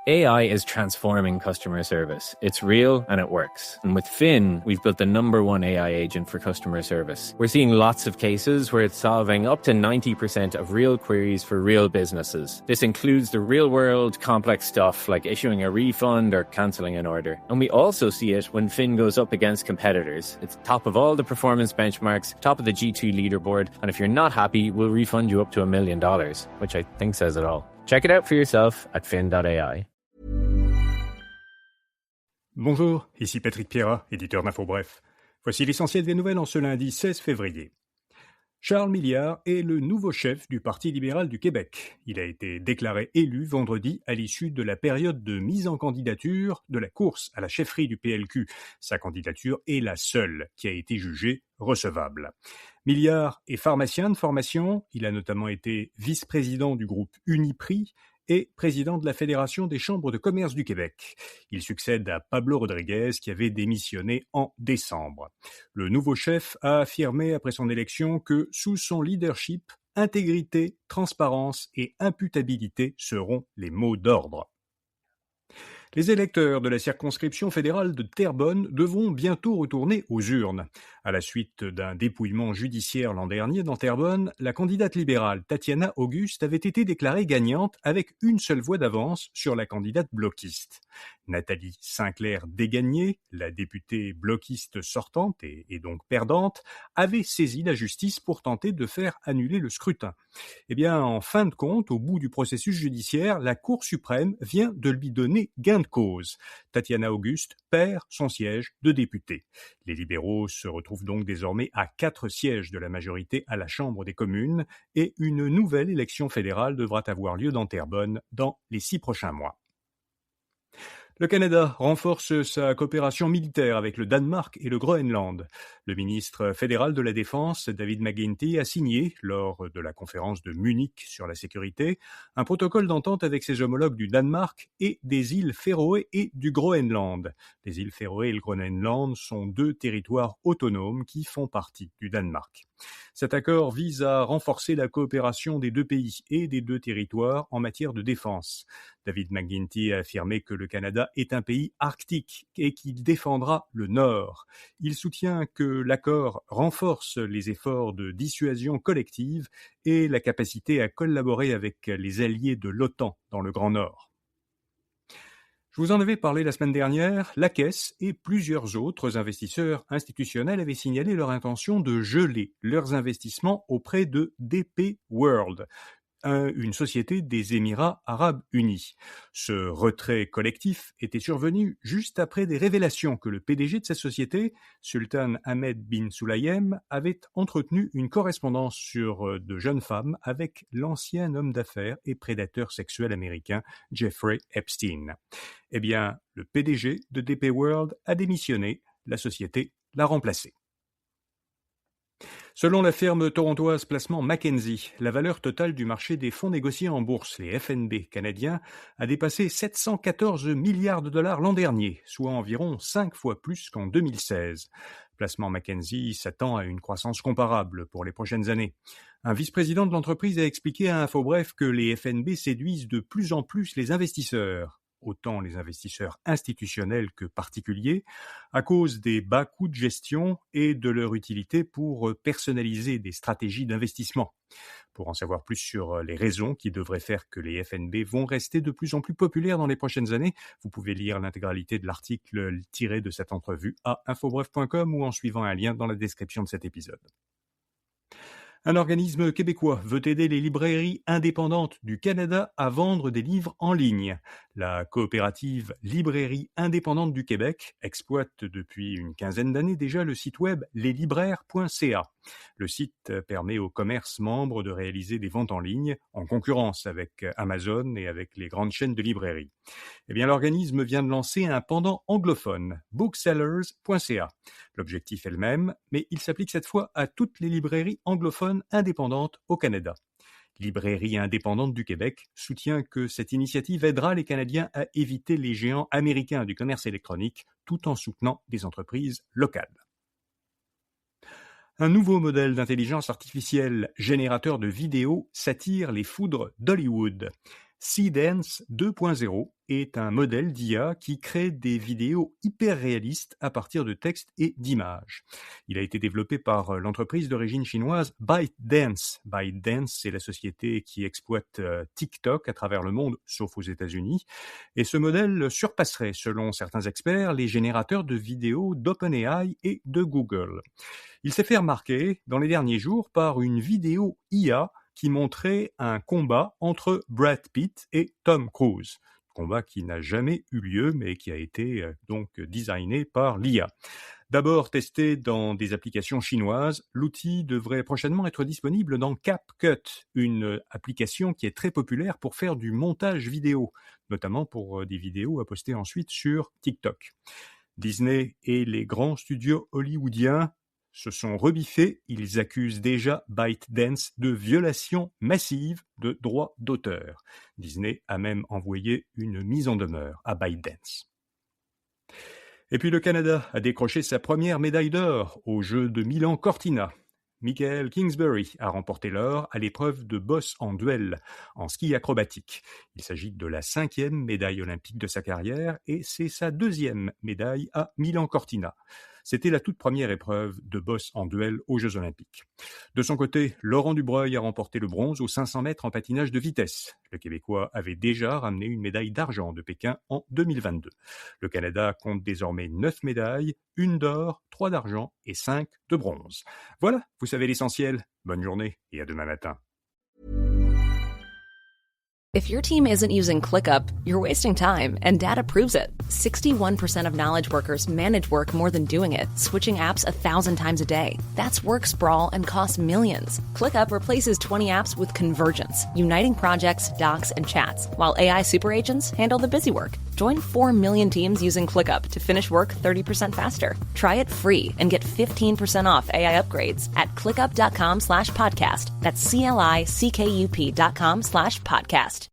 AI is transforming customer service. It's real and it works. And with Fin, we've built the #1 AI agent for customer service. We're seeing lots of cases where it's solving up to 90% of real queries for real businesses. This includes the real-world complex stuff like issuing a refund or cancelling an order. And we also see it when Fin goes up against competitors. It's top of all the performance benchmarks, top of the G2 leaderboard, and if you're not happy, we'll refund you up to $1 million, which I think says it all. Check it out for yourself at fin.ai. Bonjour, ici Patrick Pierrat, éditeur d'InfoBref. Voici l'essentiel des nouvelles en ce lundi 16 février. Charles Milliard est le nouveau chef du Parti libéral du Québec. Il a été déclaré élu vendredi à l'issue de la période de mise en candidature de la course à la chefferie du PLQ. Sa candidature est la seule qui a été jugée recevable. Milliard est pharmacien de formation. Il a notamment été vice-président du groupe Uniprix et président de la Fédération des chambres de commerce du Québec. Il succède à Pablo Rodriguez qui avait démissionné en décembre. Le nouveau chef a affirmé après son élection que sous son leadership, intégrité, transparence et imputabilité seront les mots d'ordre. Les électeurs de la circonscription fédérale de Terrebonne devront bientôt retourner aux urnes. À la suite d'un dépouillement judiciaire l'an dernier dans Terrebonne, la candidate libérale Tatiana Auguste avait été déclarée gagnante avec une seule voix d'avance sur la candidate bloquiste. Nathalie Sinclair-Desgagnés, la députée bloquiste sortante et donc perdante, avait saisi la justice pour tenter de faire annuler le scrutin. Eh bien, en fin de compte, au bout du processus judiciaire, la Cour suprême vient de lui donner gain de cause. Tatiana Auguste perd son siège de députée. Les libéraux se retrouvent donc désormais à 4 sièges de la majorité à la Chambre des communes et une nouvelle élection fédérale devra avoir lieu dans Terrebonne dans les 6 prochains mois. Le Canada renforce sa coopération militaire avec le Danemark et le Groenland. Le ministre fédéral de la Défense, David McGuinty, a signé, lors de la conférence de Munich sur la sécurité, un protocole d'entente avec ses homologues du Danemark et des îles Féroé et du Groenland. Les îles Féroé et le Groenland sont 2 territoires autonomes qui font partie du Danemark. Cet accord vise à renforcer la coopération des 2 pays et des 2 territoires en matière de défense. David McGuinty a affirmé que le Canada est un pays arctique et qu'il défendra le Nord. Il soutient que l'accord renforce les efforts de dissuasion collective et la capacité à collaborer avec les alliés de l'OTAN dans le Grand Nord. Je vous en avais parlé la semaine dernière, la Caisse et plusieurs autres investisseurs institutionnels avaient signalé leur intention de geler leurs investissements auprès de DP World, une société des Émirats arabes unis. Ce retrait collectif était survenu juste après des révélations que le PDG de cette société, Sultan Ahmed bin Sulayem, avait entretenu une correspondance sur de jeunes femmes avec l'ancien homme d'affaires et prédateur sexuel américain Jeffrey Epstein. Eh bien, le PDG de DP World a démissionné, la société l'a remplacé. Selon la firme torontoise Placement Mackenzie, la valeur totale du marché des fonds négociés en bourse, les FNB canadiens, a dépassé 714 milliards de dollars l'an dernier, soit environ 5 fois plus qu'en 2016. Placement Mackenzie s'attend à une croissance comparable pour les prochaines années. Un vice-président de l'entreprise a expliqué à InfoBref que les FNB séduisent de plus en plus les investisseurs, autant les investisseurs institutionnels que particuliers, à cause des bas coûts de gestion et de leur utilité pour personnaliser des stratégies d'investissement. Pour en savoir plus sur les raisons qui devraient faire que les FNB vont rester de plus en plus populaires dans les prochaines années, vous pouvez lire l'intégralité de l'article tiré de cette entrevue à infobref.com ou en suivant un lien dans la description de cet épisode. Un organisme québécois veut aider les librairies indépendantes du Canada à vendre des livres en ligne. La coopérative Librairie indépendante du Québec exploite depuis une quinzaine d'années déjà le site web leslibraires.ca. Le site permet aux commerces membres de réaliser des ventes en ligne en concurrence avec Amazon et avec les grandes chaînes de librairies. Eh bien, l'organisme vient de lancer un pendant anglophone, booksellers.ca. L'objectif est le même, mais il s'applique cette fois à toutes les librairies anglophones indépendantes au Canada. Librairie indépendante du Québec soutient que cette initiative aidera les Canadiens à éviter les géants américains du commerce électronique tout en soutenant des entreprises locales. Un nouveau modèle d'intelligence artificielle générateur de vidéos s'attire les foudres d'Hollywood. Seedance 2.0 est un modèle d'IA qui crée des vidéos hyper réalistes à partir de textes et d'images. Il a été développé par l'entreprise d'origine chinoise ByteDance. ByteDance, c'est la société qui exploite TikTok à travers le monde, sauf aux États-Unis. Et ce modèle surpasserait, selon certains experts, les générateurs de vidéos d'OpenAI et de Google. Il s'est fait remarquer dans les derniers jours par une vidéo IA qui montrait un combat entre Brad Pitt et Tom Cruise. Combat qui n'a jamais eu lieu, mais qui a été donc designé par l'IA. D'abord testé dans des applications chinoises, l'outil devrait prochainement être disponible dans CapCut, une application qui est très populaire pour faire du montage vidéo, notamment pour des vidéos à poster ensuite sur TikTok. Disney et les grands studios hollywoodiens se sont rebiffés, ils accusent déjà ByteDance de violation massive de droits d'auteur. Disney a même envoyé une mise en demeure à ByteDance. Et puis le Canada a décroché sa première médaille d'or aux Jeux de Milan-Cortina. Michael Kingsbury a remporté l'or à l'épreuve de bosse en duel, en ski acrobatique. Il s'agit de la 5e médaille olympique de sa carrière et c'est sa 2e médaille à Milan-Cortina. C'était la toute première épreuve de bosse en duel aux Jeux Olympiques. De son côté, Laurent Dubreuil a remporté le bronze aux 500 mètres en patinage de vitesse. Le Québécois avait déjà ramené une médaille d'argent de Pékin en 2022. Le Canada compte désormais 9 médailles, 1 d'or, 3 d'argent et 5 de bronze. Voilà, vous savez l'essentiel. Bonne journée et à demain matin. If your team isn't using ClickUp, you're wasting time, and data proves it. 61% of knowledge workers manage work more than doing it, switching apps 1,000 times a day. That's work sprawl and costs millions. ClickUp replaces 20 apps with Convergence, uniting projects, docs, and chats, while AI super agents handle the busy work. Join 4 million teams using ClickUp to finish work 30% faster. Try it free and get 15% off AI upgrades at clickup.com/podcast. That's CLICKUP.com/podcast.